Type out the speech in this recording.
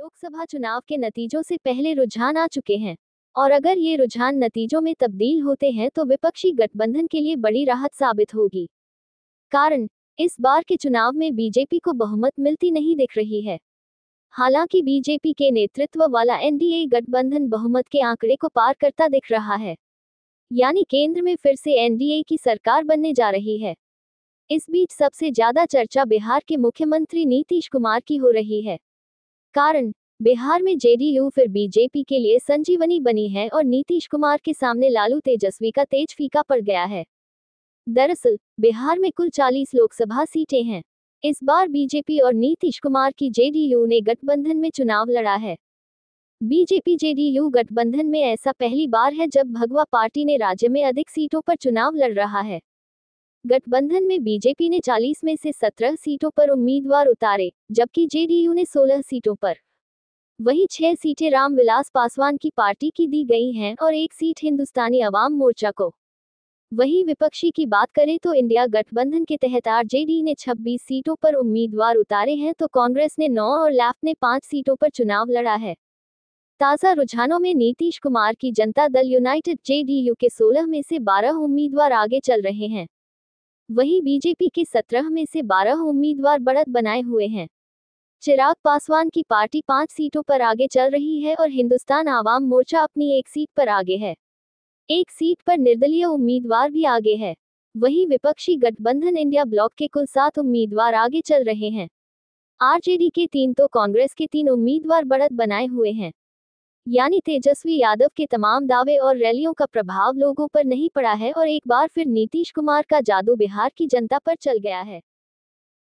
लोकसभा चुनाव के नतीजों से पहले रुझान आ चुके हैं और अगर ये रुझान नतीजों में तब्दील होते हैं तो विपक्षी गठबंधन के लिए बड़ी राहत साबित होगी। कारण, इस बार के चुनाव में बीजेपी को बहुमत मिलती नहीं दिख रही है। हालांकि बीजेपी के नेतृत्व वाला एनडीए गठबंधन बहुमत के आंकड़े को पार करता दिख रहा है, यानी केंद्र में फिर से एनडीए की सरकार बनने जा रही है। इस बीच सबसे ज्यादा चर्चा बिहार के मुख्यमंत्री नीतीश कुमार की हो रही है। कारण, बिहार में जेडीयू फिर बीजेपी के लिए संजीवनी बनी है और नीतीश कुमार के सामने लालू तेजस्वी का तेज फीका पड़ गया है। दरअसल बिहार में कुल 40 लोकसभा सीटें हैं। इस बार बीजेपी और नीतीश कुमार की जेडीयू ने गठबंधन में चुनाव लड़ा है। बीजेपी जेडीयू गठबंधन में ऐसा पहली बार है जब भगवा पार्टी ने राज्य में अधिक सीटों पर चुनाव लड़ रहा है। गठबंधन में बीजेपी ने 40 में से 17 सीटों पर उम्मीदवार उतारे, जबकि जेडीयू ने 16 सीटों पर। वहीं 6 सीटें रामविलास पासवान की पार्टी की दी गई हैं और 1 सीट हिंदुस्तानी अवाम मोर्चा को। वहीं विपक्षी की बात करें तो इंडिया गठबंधन के तहत आरजेडी ने 26 सीटों पर उम्मीदवार उतारे हैं तो कांग्रेस ने 9 और लेफ्ट ने 5 सीटों पर चुनाव लड़ा है। ताजा रुझानों में नीतीश कुमार की जनता दल यूनाइटेड जेडीयू के 16 में से 12 उम्मीदवार आगे चल रहे हैं। वहीं बीजेपी के 17 में से 12 उम्मीदवार बढ़त बनाए हुए हैं। चिराग पासवान की पार्टी 5 सीटों पर आगे चल रही है और हिंदुस्तान आवाम मोर्चा अपनी 1 सीट पर आगे है। 1 सीट पर निर्दलीय उम्मीदवार भी आगे है। वहीं विपक्षी गठबंधन इंडिया ब्लॉक के कुल 7 उम्मीदवार आगे चल रहे हैं। आरजेडी के 3 तो कांग्रेस के 3 उम्मीदवार बढ़त बनाए हुए हैं। यानी तेजस्वी यादव के तमाम दावे और रैलियों का प्रभाव लोगों पर नहीं पड़ा है और एक बार फिर नीतीश कुमार का जादू बिहार की जनता पर चल गया है।